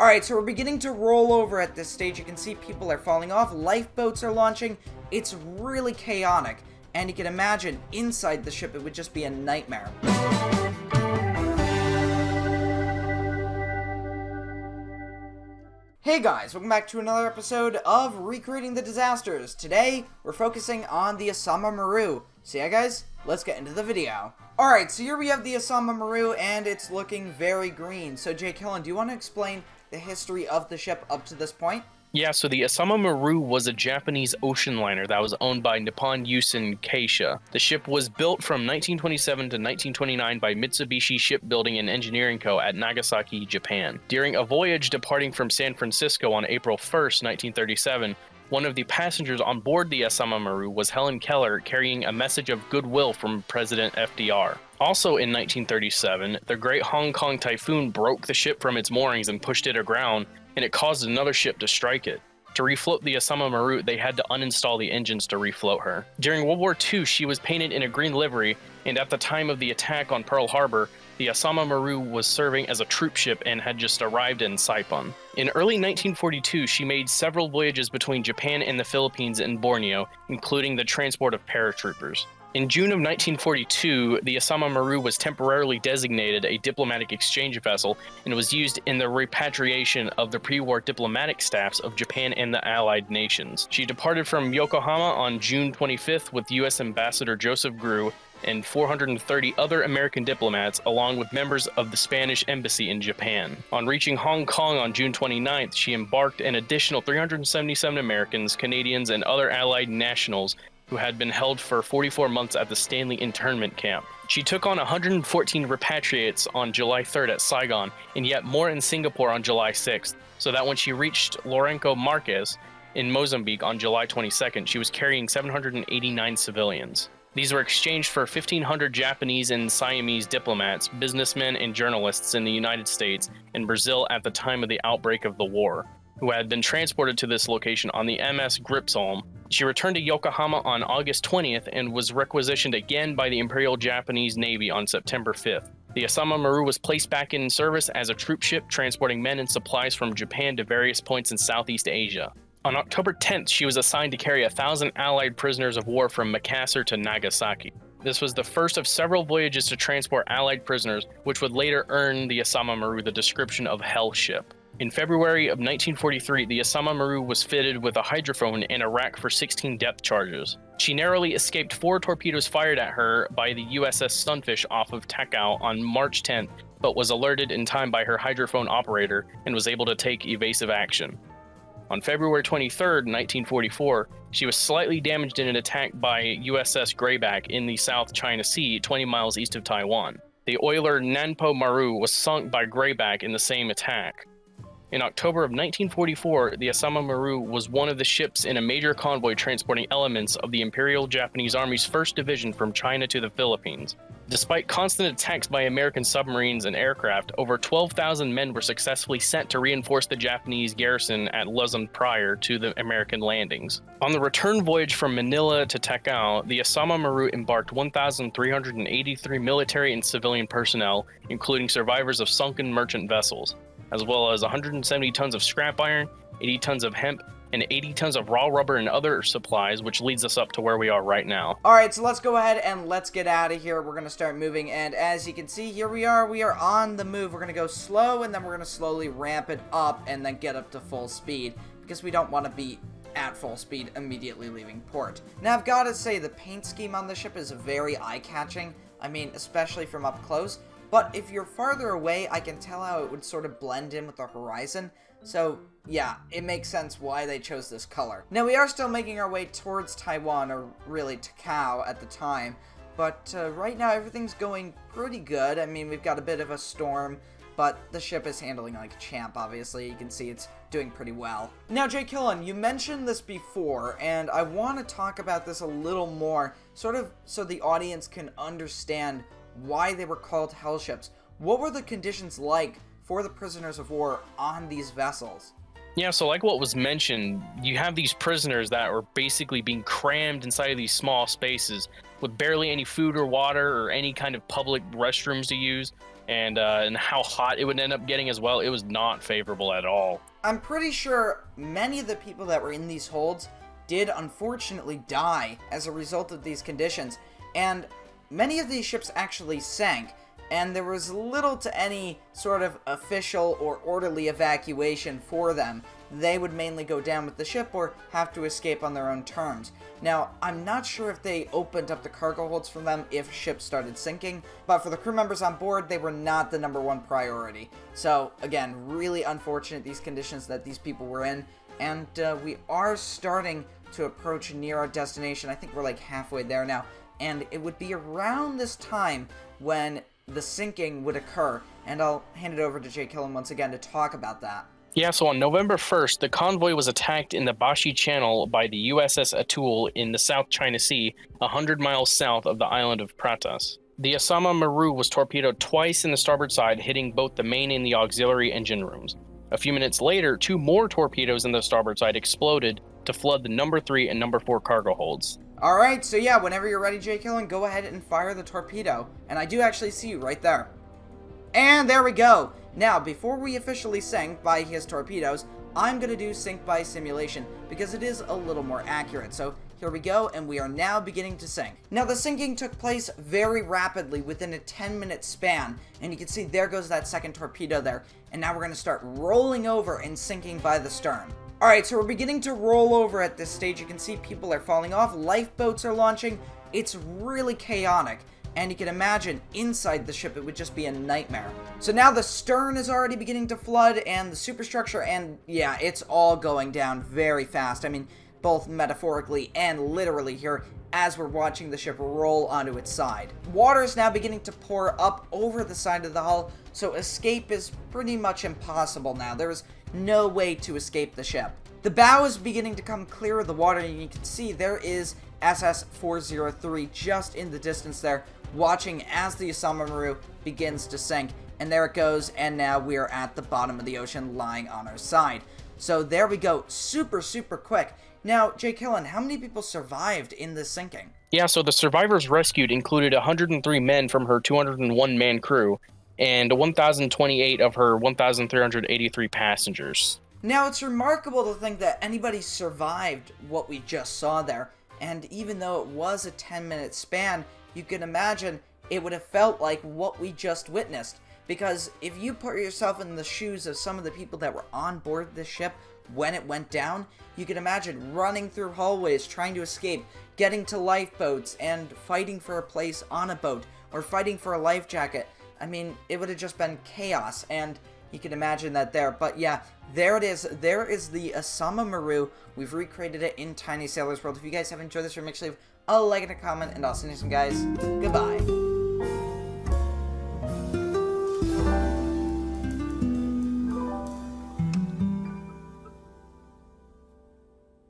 Alright, so we're beginning to roll over at this stage. You can see people are falling off, lifeboats are launching. It's really chaotic, and you can imagine inside the ship it would just be a nightmare. Hey guys, welcome back to another episode of Recreating the Disasters. Today, we're focusing on the Asama Maru. So yeah guys, let's get into the video. Alright, so here we have the Asama Maru, and it's looking very green. So Jlkillen, do you want to explain the history of the ship up to this point? Yeah, so the Asama Maru was a Japanese ocean liner that was owned by Nippon Yusen Keisha. The ship was built from 1927 to 1929 by Mitsubishi Shipbuilding and Engineering Co. at Nagasaki, Japan. During a voyage departing from San Francisco on April 1st, 1937, one of the passengers on board the Asama Maru was Helen Keller, carrying a message of goodwill from President FDR. Also in 1937, the Great Hong Kong Typhoon broke the ship from its moorings and pushed it aground, and it caused another ship to strike it. To refloat the Asama Maru, they had to uninstall the engines to refloat her. During World War II, she was painted in a green livery, and at the time of the attack on Pearl Harbor, the Asama Maru was serving as a troop ship and had just arrived in Saipan. In early 1942, she made several voyages between Japan and the Philippines and Borneo, including the transport of paratroopers. In June of 1942, the Asama Maru was temporarily designated a diplomatic exchange vessel and was used in the repatriation of the pre-war diplomatic staffs of Japan and the Allied nations. She departed from Yokohama on June 25th with U.S. Ambassador Joseph Grew and 430 other American diplomats, along with members of the Spanish embassy in Japan. On reaching Hong Kong on June 29th, she embarked an additional 377 Americans, Canadians, and other Allied nationals who had been held for 44 months at the Stanley internment camp. She took on 114 repatriates on July 3rd at Saigon, and yet more in Singapore on July 6th, so that when she reached Lourenço Marques in Mozambique on July 22nd, she was carrying 789 civilians. These were exchanged for 1,500 Japanese and Siamese diplomats, businessmen, and journalists in the United States and Brazil at the time of the outbreak of the war, who had been transported to this location on the MS Gripsholm. She returned to Yokohama on August 20th and was requisitioned again by the Imperial Japanese Navy on September 5th. The Asama Maru was placed back in service as a troop ship transporting men and supplies from Japan to various points in Southeast Asia. On October 10th, she was assigned to carry 1,000 Allied prisoners of war from Makassar to Nagasaki. This was the first of several voyages to transport Allied prisoners, which would later earn the Asama Maru the description of Hell Ship. In February of 1943, the Asama Maru was fitted with a hydrophone and a rack for 16 depth charges. She narrowly escaped 4 torpedoes fired at her by the USS Sunfish off of Takao on March 10th, but was alerted in time by her hydrophone operator and was able to take evasive action. On February 23rd, 1944, she was slightly damaged in an attack by USS Greyback in the South China Sea, 20 miles east of Taiwan. The oiler Nanpo Maru was sunk by Greyback in the same attack. In October of 1944, the Asama Maru was one of the ships in a major convoy transporting elements of the Imperial Japanese Army's 1st Division from China to the Philippines. Despite constant attacks by American submarines and aircraft, over 12,000 men were successfully sent to reinforce the Japanese garrison at Luzon prior to the American landings. On the return voyage from Manila to Takao, the Asama Maru embarked 1,383 military and civilian personnel, including survivors of sunken merchant vessels, as well as 170 tons of scrap iron, 80 tons of hemp, and 80 tons of raw rubber and other supplies, which leads us up to where we are right now. Alright, so let's go ahead and let's get out of here. We're going to start moving, and as you can see, here we are on the move. We're going to go slow, and then we're going to slowly ramp it up, and then get up to full speed, because we don't want to be at full speed immediately leaving port. Now, I've got to say, the paint scheme on the ship is very eye-catching. I mean, especially from up close. But if you're farther away, I can tell how it would sort of blend in with the horizon. So, yeah, it makes sense why they chose this color. Now, we are still making our way towards Taiwan, or really Takao at the time. But right now, everything's going pretty good. I mean, we've got a bit of a storm, but the ship is handling like a champ, obviously. You can see it's doing pretty well. Now, Jlkillen, you mentioned this before, and I want to talk about this a little more, sort of so the audience can understand why they were called hell ships. What were the conditions like for the prisoners of war on these vessels? Yeah, so like what was mentioned, you have these prisoners that were basically being crammed inside of these small spaces with barely any food or water or any kind of public restrooms to use. and how hot it would end up getting as well. It was not favorable at all. I'm pretty sure many of the people that were in these holds did unfortunately die as a result of these conditions, and many of these ships actually sank, and there was little to any sort of official or orderly evacuation for them. They would mainly go down with the ship or have to escape on their own terms. Now, I'm not sure if they opened up the cargo holds for them if ships started sinking, but for the crew members on board, they were not the #1 priority. So, again, really unfortunate these conditions that these people were in, and we are starting to approach near our destination. I think we're like halfway there now, and it would be around this time when the sinking would occur, and I'll hand it over to Jlkillen once again to talk about that. Yeah, so on November 1st, the convoy was attacked in the Bashi Channel by the USS Atul in the South China Sea, 100 miles south of the island of Pratas. The Asama Maru was torpedoed twice in the starboard side, hitting both the main and the auxiliary engine rooms. A few minutes later, 2 more torpedoes in the starboard side exploded to flood the #3 and #4 cargo holds. Alright, so yeah, whenever you're ready, Jlkillen, go ahead and fire the torpedo. And I do actually see you right there. And there we go! Now, before we officially sink by his torpedoes, I'm going to do sink by simulation, because it is a little more accurate. So here we go, and we are now beginning to sink. Now, the sinking took place very rapidly within a 10-minute span, and you can see there goes that second torpedo there. And now we're going to start rolling over and sinking by the stern. Alright, so we're beginning to roll over at this stage. You can see people are falling off, lifeboats are launching. It's really chaotic. And you can imagine inside the ship it would just be a nightmare. So now the stern is already beginning to flood, and the superstructure, and yeah, it's all going down very fast. I mean, both metaphorically and literally here as we're watching the ship roll onto its side. Water is now beginning to pour up over the side of the hull, so escape is pretty much impossible now. There is no way to escape the ship. The bow is beginning to come clear of the water, and you can see there is SS-403 just in the distance there, watching as the Asama Maru begins to sink. And there it goes, and now we are at the bottom of the ocean lying on our side. So there we go, super quick. Now, Jlkillen, how many people survived in this sinking? Yeah, so the survivors rescued included 103 men from her 201-man crew and 1,028 of her 1,383 passengers. Now, it's remarkable to think that anybody survived what we just saw there. And even though it was a 10-minute span, you can imagine it would have felt like what we just witnessed. Because if you put yourself in the shoes of some of the people that were on board this ship when it went down, you can imagine running through hallways, trying to escape, getting to lifeboats, and fighting for a place on a boat, or fighting for a life jacket. I mean, it would have just been chaos, and you can imagine that there. But yeah, there it is. There is the Asama Maru. We've recreated it in Tiny Sailor's World. If you guys have enjoyed this, make sure to leave a like and a comment, and I'll see you some guys. Goodbye.